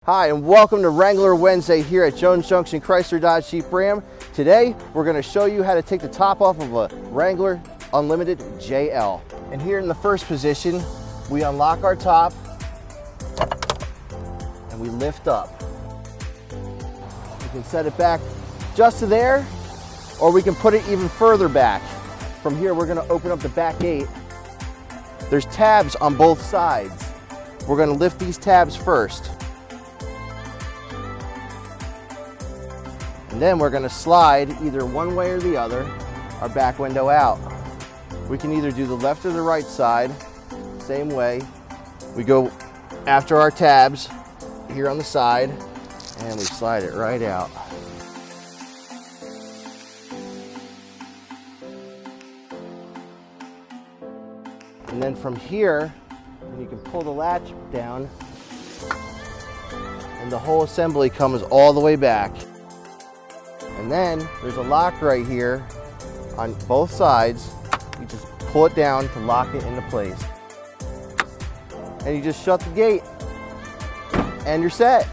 Hi, and welcome to Wrangler Wednesday here at Jones Junction Chrysler Dodge Jeep Ram. Today, we're going to show you how to take the top off of a Wrangler Unlimited JL. And here in the first position, we unlock our top and we lift up. We can set it back just to there, or we can put it even further back. From here, we're going to open up the back gate. There's tabs on both sides. We're going to lift these tabs first. And then we're going to slide either one way or the other our back window out. We can either do the left or the right side, same way. We go after our tabs here on the side and we slide it right out. And then from here, you can pull the latch down and the whole assembly comes all the way back. And then there's a lock right here on both sides. You just pull it down to lock it into place. And you just shut the gate and you're set.